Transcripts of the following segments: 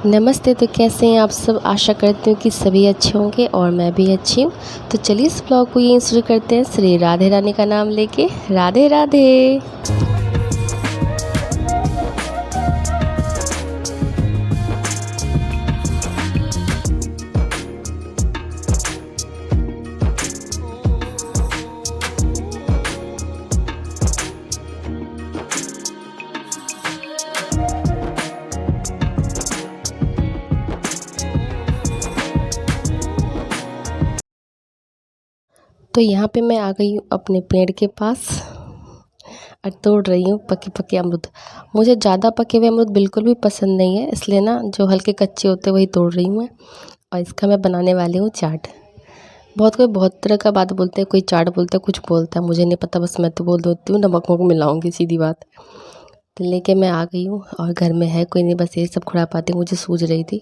नमस्ते। तो कैसे हैं आप सब? आशा करती हूँ कि सभी अच्छे होंगे और मैं भी अच्छी हूँ। तो चलिए इस ब्लॉग को यहीं शुरू करते हैं श्री राधे रानी का नाम लेके। राधे राधे। तो यहाँ पे मैं आ गई हूँ अपने पेड़ के पास और तोड़ रही हूँ पके पके अमरूद। मुझे ज़्यादा पके हुए अमरूद बिल्कुल भी पसंद नहीं है, इसलिए ना जो हल्के कच्चे होते हैं वही तोड़ रही हूँ मैं। और इसका मैं बनाने वाली हूँ चाट। बहुत कोई बहुत तरह का बात बोलते हैं, कोई चाट बोलता है, कुछ बोलता है, मुझे नहीं पता, बस मैं तो बोल देती हूँ नमक वमक मिलाऊंगी, सीधी बात। तो लेके मैं आ गई हूँ और घर में है कोई नहीं, बस ये सब खुरापाती मुझे सूझ रही थी।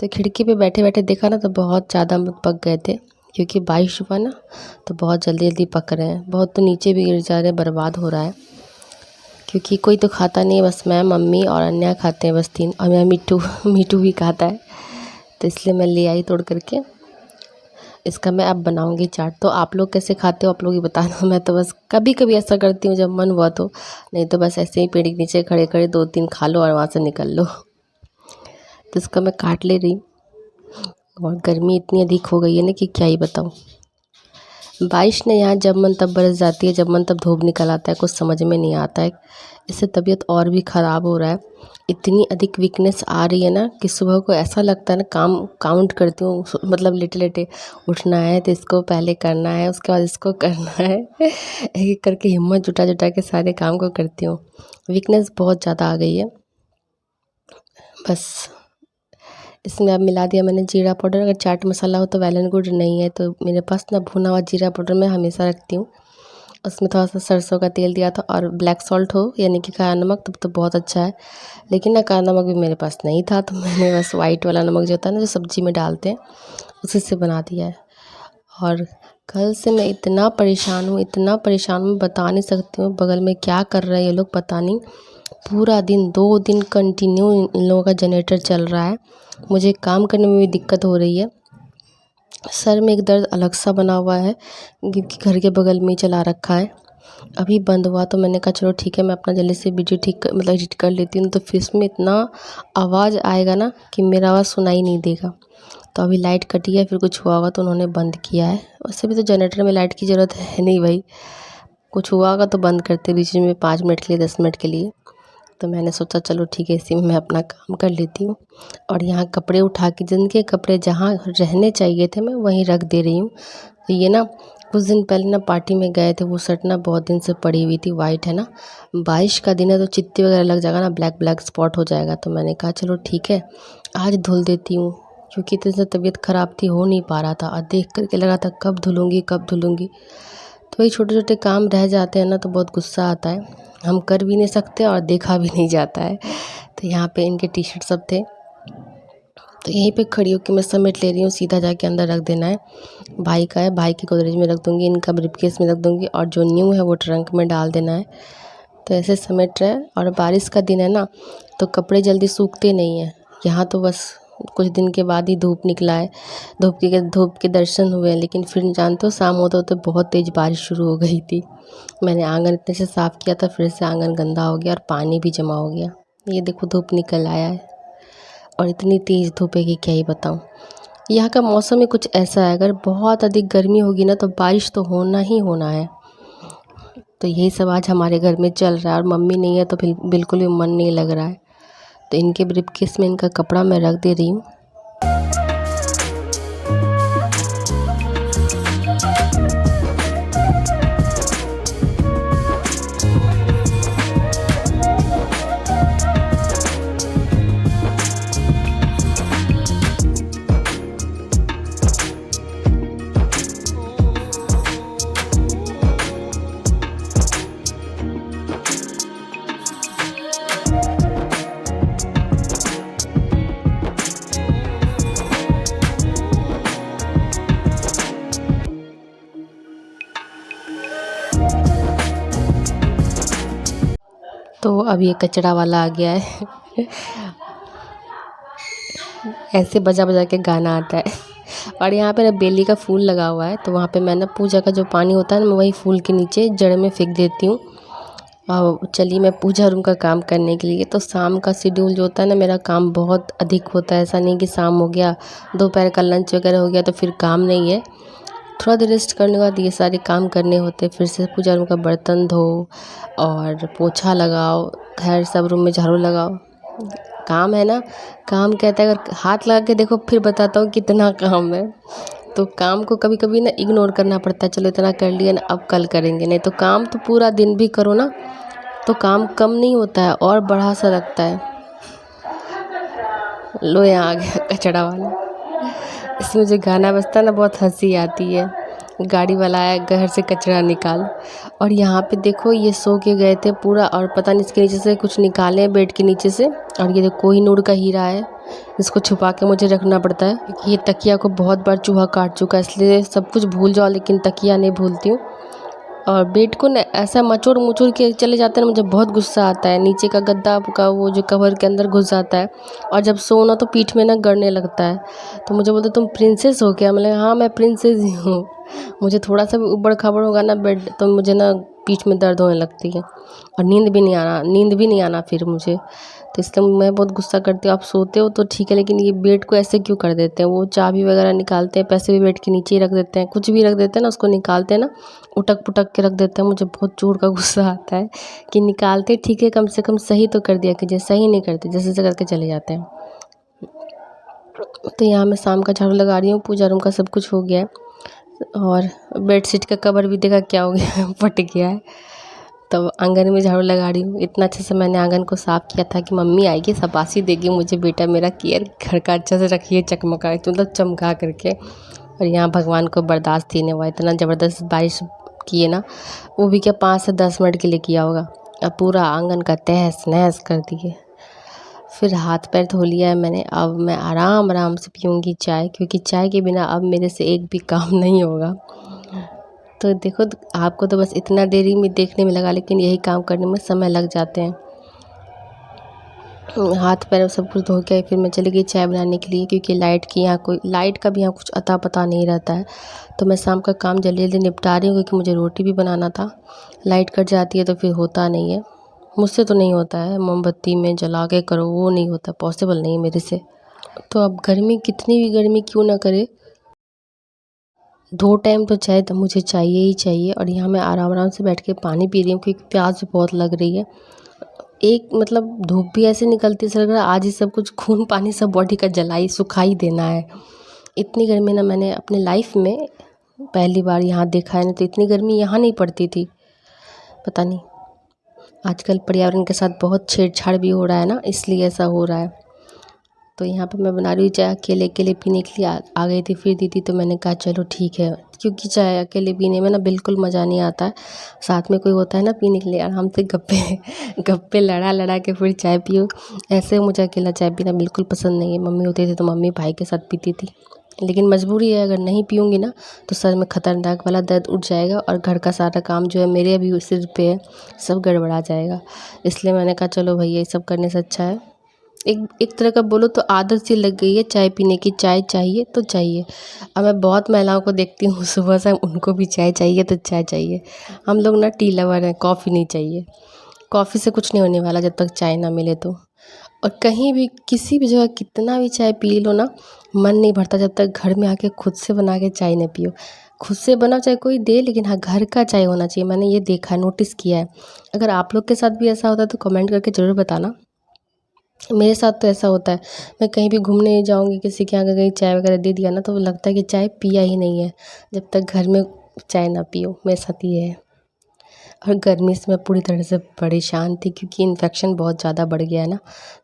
तो खिड़की पे बैठे बैठे देखा ना तो बहुत ज़्यादा अमरूद पक गए थे, क्योंकि बारिश हुआ ना तो बहुत जल्दी जल्दी पक रहे हैं। बहुत तो नीचे भी गिर जा रहे हैं, बर्बाद हो रहा है, क्योंकि कोई तो खाता नहीं है, बस मैं, मम्मी और अन्या खाते हैं, बस 3। और मैं मिट्टू मिट्टू भी खाता है, तो इसलिए मैं ले आई तोड़ करके। इसका मैं अब बनाऊंगी चाट। तो आप लोग कैसे खाते हो आप लोग ही बता दो। मैं तो बस कभी कभी ऐसा करती हूँ जब मन हुआ तो, नहीं तो बस ऐसे ही पेड़ के नीचे खड़े खड़े 2-3 खा लो और वहाँ से निकल लो। तो इसका मैं काट ले रही हूँ। और गर्मी इतनी अधिक हो गई है ना कि क्या ही बताऊँ। बारिश ने यहाँ जब मन तब बरस जाती है, जब मन तब धूप निकल आता है, कुछ समझ में नहीं आता है। इससे तबीयत और भी ख़राब हो रहा है। इतनी अधिक वीकनेस आ रही है ना कि सुबह को ऐसा लगता है ना, काम काउंट करती हूँ, मतलब लेटे लेटे उठना है तो इसको पहले करना है, उसके बाद इसको करना है। एक एक करके हिम्मत जुटा जुटा के सारे काम को करती हूँ। वीकनेस बहुत ज़्यादा आ गई है। बस इसमें अब मिला दिया मैंने जीरा पाउडर। अगर चाट मसाला हो तो वेल एंड गुड, नहीं है तो मेरे पास ना भुना हुआ जीरा पाउडर मैं हमेशा रखती हूँ। उसमें थोड़ा सा सरसों का तेल दिया था, और ब्लैक सॉल्ट हो यानी कि काला नमक, तब तो बहुत अच्छा है। लेकिन ना काला नमक भी मेरे पास नहीं था, तो मैंने बस वाइट वाला नमक जो होता है ना, जो सब्ज़ी में डालते हैं, उसी से बना दिया है। और कल से मैं इतना परेशान हूँ, इतना परेशान हूँ, बता नहीं सकती हूँ। बगल में क्या कर रहे हैं ये लोग पता नहीं। पूरा दिन 2 दिन कंटिन्यू इन लोगों का जनरेटर चल रहा है। मुझे काम करने में भी दिक्कत हो रही है। सर में एक दर्द अलग सा बना हुआ है, क्योंकि घर के बगल में ही चला रखा है। अभी बंद हुआ तो मैंने कहा चलो ठीक है, मैं अपना जल्दी से वीडियो मतलब एडिट कर लेती हूँ, तो फिर इसमें इतना आवाज़ आएगा ना कि मेरा आवाज़ सुनाई नहीं देगा। तो अभी लाइट कटी है, फिर कुछ हुआ होगा तो उन्होंने बंद किया है। वैसे भी तो जनरेटर में लाइट की ज़रूरत है नहीं भाई, कुछ हुआ होगा तो बंद करते बीच में 5 मिनट के लिए, 10 मिनट के लिए। तो मैंने सोचा चलो ठीक है, इसी में मैं अपना काम कर लेती हूँ। और यहाँ कपड़े उठा के, जिनके कपड़े जहाँ रहने चाहिए थे मैं वहीं रख दे रही हूँ। तो ये ना कुछ दिन पहले ना पार्टी में गए थे, वो शर्ट ना बहुत दिन से पड़ी हुई थी, वाइट है ना, बारिश का दिन है तो चित्ती वगैरह लग जाएगा ना, ब्लैक ब्लैक स्पॉट हो जाएगा। तो मैंने कहा चलो ठीक है आज धुल देती हूँ, क्योंकि इतनी से तबीयत ख़राब थी, हो नहीं पा रहा था, और देख करके लगा था कब धुलूँगी कब धुलूँगी। तो वही छोटे छोटे काम रह जाते हैं ना, तो बहुत गुस्सा आता है। हम कर भी नहीं सकते और देखा भी नहीं जाता है। तो यहाँ पे इनके टी शर्ट सब थे, तो यहीं पे खड़ी होकर मैं समेट ले रही हूँ, सीधा जाके अंदर रख देना है। भाई का है, भाई की गोदरेज में रख दूँगी, इनका ब्रीफकेस में रख दूँगी, और जो न्यू है वो ट्रंक में डाल देना है। तो ऐसे समेट रहे। और बारिश का दिन है ना, तो कपड़े जल्दी सूखते नहीं हैं। यहाँ तो बस कुछ दिन के बाद ही धूप निकला है, धूप के दर्शन हुए हैं, लेकिन फिर जानते हो शाम होते होते बहुत तेज़ बारिश शुरू हो गई थी। मैंने आंगन इतने से साफ़ किया था, फिर से आंगन गंदा हो गया और पानी भी जमा हो गया। ये देखो धूप निकल आया है, और इतनी तेज़ धूप है कि क्या ही बताऊँ। यहाँ का मौसम ही कुछ ऐसा है, अगर बहुत अधिक गर्मी होगी ना तो बारिश तो होना ही होना है। तो यही सब आज हमारे घर में चल रहा है, और मम्मी नहीं है तो बिल्कुल भी मन नहीं लग रहा है। तो इनके ब्रीफकेस में इनका कपड़ा मैं रख दे रही हूँ। तो अब ये कचरा वाला आ गया है। ऐसे बजा बजा के गाना आता है। और यहाँ पे ना बेली का फूल लगा हुआ है, तो वहाँ पे मैं ना पूजा का जो पानी होता है ना, मैं वही फूल के नीचे जड़ में फेंक देती हूँ। और चलिए मैं पूजा रूम का काम करने के लिए, तो शाम का शेड्यूल जो होता है ना, मेरा काम बहुत अधिक होता है। ऐसा नहीं कि शाम हो गया, दोपहर का लंच वगैरह हो गया तो फिर काम नहीं है। थोड़ा देर रेस्ट करने के बाद ये सारे काम करने होते हैं। फिर से पूजा रूम का बर्तन धो और पोछा लगाओ, घर सब रूम में झाड़ू लगाओ। काम है ना, काम कहता है अगर हाथ लगा के देखो फिर बताता हूँ कितना काम है। तो काम को कभी कभी ना इग्नोर करना पड़ता है, चलो इतना कर लिया ना, अब कल करेंगे। नहीं तो काम तो पूरा दिन भी करो ना तो काम कम नहीं होता है और बढ़ा सा लगता है। लो यहाँ आ गया कचड़ा वाला। इसमें जो गाना बजता है ना, बहुत हंसी आती है। गाड़ी वाला आया, घर से कचरा निकाल। और यहाँ पे देखो ये सो के गए थे पूरा, और पता नहीं इसके नीचे से कुछ निकाले हैं बेड के नीचे से। और ये देखो कोहिनूर का हीरा है, इसको छुपा के मुझे रखना पड़ता है क्योंकि ये तकिया को बहुत बार चूहा काट चुका है, इसलिए सब कुछ भूल जाओ लेकिन तकिया नहीं भूलती हूँ। और बेड को ना ऐसा मचोड़ मुचोड़ के चले जाते हैं ना, मुझे बहुत गुस्सा आता है। नीचे का गद्दा का वो जो कवर के अंदर घुस जाता है, और जब सो ना तो पीठ में ना गड़ने लगता है। तो मुझे बोलते तुम प्रिंसेस हो क्या? मतलब हाँ मैं प्रिंसेस ही हूँ। मुझे थोड़ा सा भी उबड़ खाबड़ होगा ना बेड, तो मुझे ना पीठ में दर्द होने लगती है और नींद भी नहीं आना फिर मुझे। तो इसलिए मैं बहुत गुस्सा करती हूँ। आप सोते हो तो ठीक है, लेकिन ये बेड को ऐसे क्यों कर देते हैं? वो चाबी वगैरह निकालते हैं, पैसे भी बेड के नीचे ही रख देते हैं, कुछ भी रख देते हैं ना, उसको निकालते हैं ना, उटक पुटक के रख देते हैं। मुझे बहुत जोर का गुस्सा आता है कि निकालते ठीक है, कम से कम सही तो कर दिया कीजिए। सही नहीं करते, जैसे जैसे करके चले जाते हैं। तो यहाँ मैं शाम का झाड़ू लगा रही हूँ, पूजा रूम का सब कुछ हो गया है। और बेडशीट का कवर भी देखा क्या हो गया फट गया है। तो आंगन में झाड़ू लगा रही हूँ। इतना अच्छे से मैंने आंगन को साफ़ किया था कि मम्मी आएगी शाबाशी देगी मुझे, बेटा मेरा केयर घर का अच्छा से रखिए, चकमका मतलब चमका करके। और यहाँ भगवान को बर्दाश्त ही नहीं हुआ, इतना ज़बरदस्त बारिश किए ना, वो भी क्या 5 से 10 मिनट के लिए किया होगा। अब पूरा आंगन का तहस नहस कर दिए। फिर हाथ पैर धो लिया है मैंने। अब मैं आराम आराम से पीऊँगी चाय, क्योंकि चाय के बिना अब मेरे से एक भी काम नहीं होगा। तो देखो आपको तो बस इतना देरी में देखने में लगा, लेकिन यही काम करने में समय लग जाते हैं। हाथ पैर सब कुछ धो के फिर मैं चली गई चाय बनाने के लिए, क्योंकि लाइट का भी यहाँ कुछ अता पता नहीं रहता है। तो मैं शाम का काम जल्दी जल्दी निपटा रही हूँ, क्योंकि मुझे रोटी भी बनाना था। लाइट कट जाती है तो फिर होता नहीं है, मुझसे तो नहीं होता है। मोमबत्ती में जला के करो, वो नहीं होता, पॉसिबल नहीं है मेरे से। तो अब गर्मी कितनी भी गर्मी क्यों ना करे, 2 टाइम तो चाय तो मुझे चाहिए ही चाहिए। और यहाँ मैं आराम आराम से बैठ के पानी पी रही हूँ, क्योंकि प्यास भी बहुत लग रही है। एक मतलब धूप भी ऐसे निकलती है, ऐसा लग रहा है आज ही सब कुछ खून पानी सब बॉडी का जलाई सुखा ही देना है। इतनी गर्मी ना मैंने अपने लाइफ में पहली बार यहाँ देखा है, ना तो इतनी गर्मी यहाँ नहीं पड़ती थी। पता नहीं आजकल पर्यावरण के साथ बहुत छेड़छाड़ भी हो रहा है ना, इसलिए ऐसा हो रहा है। तो यहाँ पे मैं बना रही हूँ चाय, अकेले अकेले पीने के लिए आ गई थी फिर दीदी, तो मैंने कहा चलो ठीक है, क्योंकि चाय अकेले पीने में ना बिल्कुल मज़ा नहीं आता है। साथ में कोई होता है ना पीने के लिए, आराम से गप्पे गप्पे लड़ा लड़ा के फिर चाय पियो। ऐसे मुझे अकेला चाय पीना बिल्कुल पसंद नहीं है। मम्मी होती थी तो मम्मी भाई के साथ पीती थी, लेकिन मजबूरी है, अगर नहीं पीऊँगी ना तो सर में ख़तरनाक वाला दर्द उठ जाएगा, और घर का सारा काम जो है मेरे अभी सिर पे है, सब गड़बड़ा जाएगा। इसलिए मैंने कहा चलो भैया ये सब करने से अच्छा है, एक तरह का बोलो तो आदत सी लग गई है चाय पीने की। चाय चाहिए तो चाहिए। अब मैं बहुत महिलाओं को देखती हूँ सुबह से उनको भी चाय चाहिए तो चाय चाहिए। हम लोग ना टी लवर हैं, कॉफ़ी नहीं चाहिए। कॉफ़ी से कुछ नहीं होने वाला जब तक चाय ना मिले तो। और कहीं भी किसी भी जगह कितना भी चाय पी लो ना, मन नहीं भरता जब तक घर में आके खुद से बना के चाय ना पियो। खुद से बना चाहे कोई दे, लेकिन हाँ घर का चाय होना चाहिए। मैंने ये देखा है, नोटिस किया है। अगर आप लोग के साथ भी ऐसा होता है तो कमेंट करके ज़रूर बताना। मेरे साथ तो ऐसा होता है, मैं कहीं भी घूमने जाऊंगी, किसी के यहाँ गई चाय वगैरह दे दिया ना, तो लगता है कि चाय पिया ही नहीं है जब तक घर में चाय ना पियो। मेरे साथ ये है। और गर्मी से मैं पूरी तरह से परेशान थी, क्योंकि इन्फेक्शन बहुत ज़्यादा बढ़ गया है ना,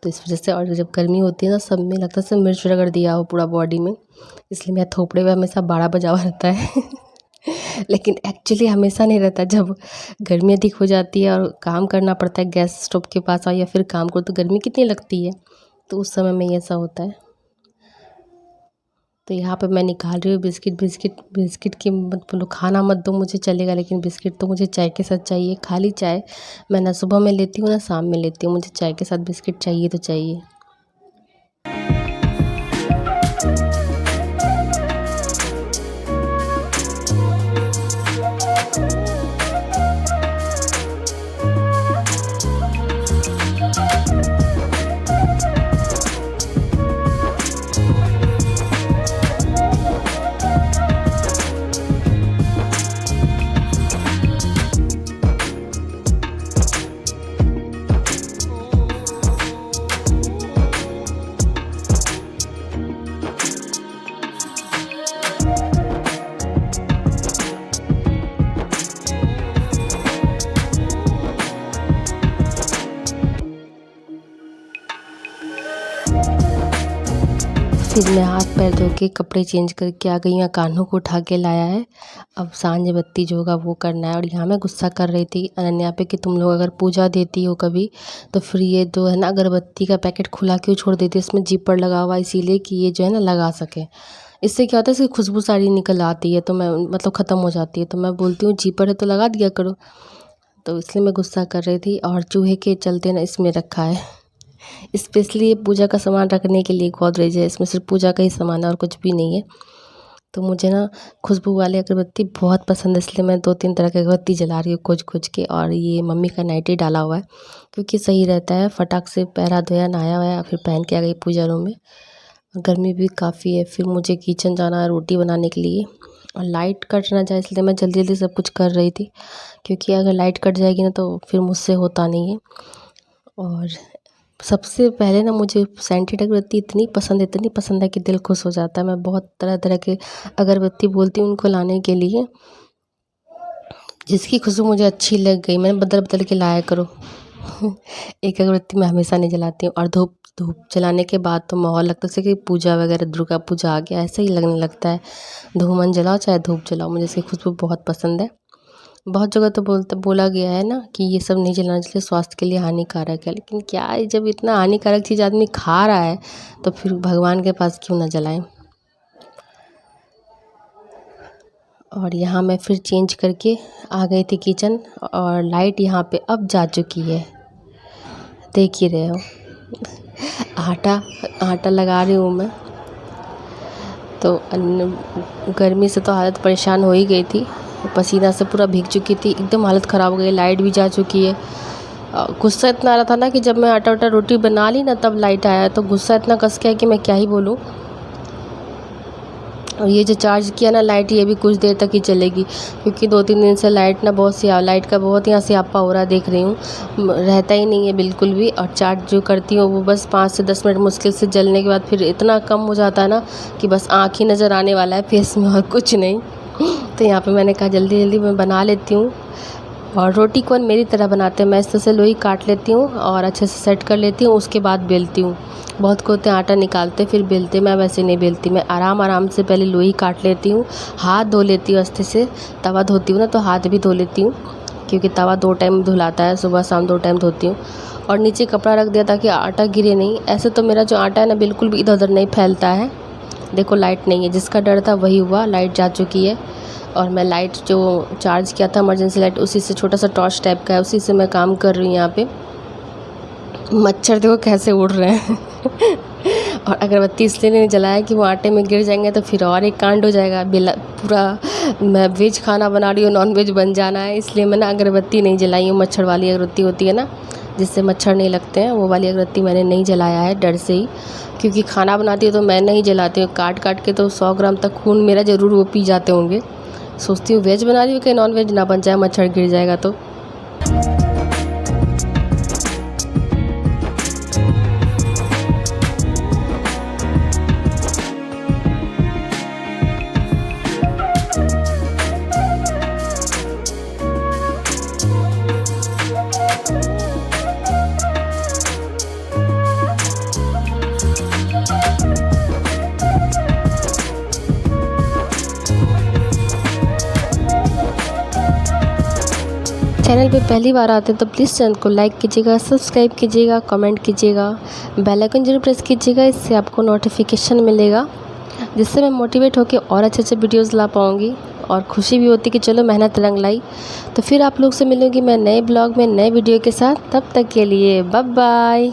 तो इस वजह से। और जब गर्मी होती है ना, सब में लगता है सब मिर्च रगड़ दिया हो पूरा बॉडी में, इसलिए मेरा थोपड़े में हमेशा बाड़ा बजा हुआ रहता है लेकिन एक्चुअली हमेशा नहीं रहता। जब गर्मी अधिक हो जाती है और काम करना पड़ता है, गैस स्टोव के पास आओ या फिर काम करो, तो गर्मी कितनी लगती है, तो उस समय में ऐसा होता है। तो यहाँ पे मैं निकाल रही हूँ बिस्किट की मत बोलो, खाना मत दो मुझे चलेगा, लेकिन बिस्किट तो मुझे चाय के साथ चाहिए। खाली चाय मैं ना सुबह में लेती हूँ ना शाम में लेती हूँ, मुझे चाय के साथ बिस्किट चाहिए तो चाहिए। फिर मैं हाथ पैर धो के कपड़े चेंज करके आ गई हूँ। कान्हों को उठा के लाया है, अब सांझ बत्ती जो होगा वो करना है। और यहाँ मैं गुस्सा कर रही थी अनन्या पे कि तुम लोग अगर पूजा देती हो कभी तो फिर ये जो है ना अगरबत्ती का पैकेट खुला क्यों छोड़ देती है, इसमें जीपर लगा हुआ इसीलिए कि ये जो है ना लगा सके। इससे क्या होता है, इसकी खुशबू सारी निकल आती है तो मैं मतलब ख़त्म हो जाती है। तो मैं बोलती हूँ जीपर है तो लगा दिया करो, तो इसलिए मैं गुस्सा कर रही थी। और चूहे के चलते ना इसमें रखा है स्पेशली ये पूजा का सामान रखने के लिए गोदरेज है, इसमें सिर्फ पूजा का ही सामान है और कुछ भी नहीं है। तो मुझे ना खुशबू वाली अगरबत्ती बहुत पसंद है, इसलिए मैं 2-3 तरह की अगरबत्ती जला रही हूँ खोज के। और ये मम्मी का नाइटी डाला हुआ है क्योंकि सही रहता है, फटाक से पैरा धोया नहाया हुआ फिर पहन के आ गई पूजा रूम में। गर्मी भी काफ़ी है, फिर मुझे किचन जाना है रोटी बनाने के लिए और लाइट कट ना जाए इसलिए मैं जल्दी जल्दी सब कुछ कर रही थी, क्योंकि अगर लाइट कट जाएगी ना तो फिर मुझसे होता नहीं है। और सबसे पहले ना मुझे सेंटेड अगरबत्ती इतनी पसंद है कि दिल खुश हो जाता है। मैं बहुत तरह तरह के अगरबत्ती बोलती हूँ उनको लाने के लिए, जिसकी खुशबू मुझे अच्छी लग गई मैंने बदल बदल के लाया करो एक अगरबत्ती मैं हमेशा नहीं जलाती हूँ। और धूप जलाने के बाद तो माहौल लगता है कि पूजा वगैरह दुर्गा पूजा आ गया, ऐसा ही लगने लगता है। धूमन जलाओ चाहे धूप जलाओ, मुझे इसकी खुशबू बहुत पसंद है। बहुत जगह तो बोला गया है ना कि ये सब नहीं जलाना चाहिए, स्वास्थ्य के लिए हानिकारक है। लेकिन क्या है, जब इतना हानिकारक चीज़ आदमी खा रहा है तो फिर भगवान के पास क्यों ना जलाएं। और यहाँ मैं फिर चेंज करके आ गई थी किचन, और लाइट यहाँ पे अब जा चुकी है, देख ही रहे हो। आटा लगा रही हूँ मैं, तो गर्मी से तो हालत परेशान हो ही गई थी, पसीना से पूरा भीग चुकी थी, एकदम हालत ख़राब हो गई। लाइट भी जा चुकी है। गुस्सा इतना आ रहा था ना कि जब मैं आटा रोटी बना ली ना तब लाइट आया, तो गुस्सा इतना कस के है कि मैं क्या ही बोलूँ। और ये जो चार्ज किया ना लाइट, ये भी कुछ देर तक ही चलेगी, क्योंकि 2-3 दिन से लाइट का बहुत यहाँ स्यापा हो रहा है, देख रही हूँ रहता ही नहीं है बिल्कुल भी। और चार्ज जो करती हूँ वो बस 5 से 10 मिनट मुश्किल से जलने के बाद फिर इतना कम हो जाता है ना कि बस आँख ही नज़र आने वाला है फेस में और कुछ नहीं। तो यहाँ पे मैंने कहा जल्दी जल्दी मैं बना लेती हूँ। और रोटी कौन मेरी तरह बनाते हैं, मैं इस तरह से लोई काट लेती हूँ और अच्छे से सेट कर लेती हूँ, उसके बाद बेलती हूँ। बहुत को होते हैं आटा निकालते फिर बेलते, मैं वैसे नहीं बेलती। मैं आराम से पहले लोई काट लेती हूँ, हाथ धो लेती हूँ अच्छे से। तवा धोती हूँ ना तो हाथ भी धो लेती हूँ, क्योंकि तवा 2 टाइम धुलाता है, सुबह शाम 2 टाइम धोती हूँ। और नीचे कपड़ा रख दिया ताकि आटा गिरे नहीं। ऐसे तो मेरा जो आटा है ना बिल्कुल भी इधर उधर नहीं फैलता है। देखो लाइट नहीं है, जिसका डर था वही हुआ, लाइट जा चुकी है। और मैं लाइट जो चार्ज किया था इमरजेंसी लाइट, उसी से छोटा सा टॉर्च टाइप का है, उसी से मैं काम कर रही हूँ। यहाँ पे मच्छर देखो कैसे उड़ रहे हैं और अगरबत्ती इसलिए नहीं जलाया कि वो आटे में गिर जाएंगे तो फिर और एक कांड हो जाएगा। पूरा मैं वेज खाना बना रही हूँ, नॉन वेज बन जाना है, इसलिए मैं ना अगरबत्ती नहीं जलाई हूँ। मच्छर वाली अगरबत्ती होती है ना जिससे मच्छर नहीं लगते हैं, वो वाली अगरबत्ती मैंने नहीं जलाया है डर से ही, क्योंकि खाना बनाती हूँ तो मैं नहीं जलाती हूँ। काट के तो 100 ग्राम तक खून मेरा ज़रूर वो पी जाते होंगे। सोचती हूँ वेज बना रही हूँ कि नॉन वेज ना बन जाए, मच्छर गिर जाएगा तो। चैनल पे पहली बार आते हैं तो प्लीज़ चैनल को लाइक कीजिएगा, सब्सक्राइब कीजिएगा, कमेंट कीजिएगा, बेल आइकन जरूर प्रेस कीजिएगा, इससे आपको नोटिफिकेशन मिलेगा, जिससे मैं मोटिवेट होकर और अच्छे वीडियोज़ ला पाऊँगी। और खुशी भी होती कि चलो मेहनत रंग लाई। तो फिर आप लोग से मिलूँगी मैं नए ब्लॉग में नए वीडियो के साथ, तब तक के लिए बाय बाय।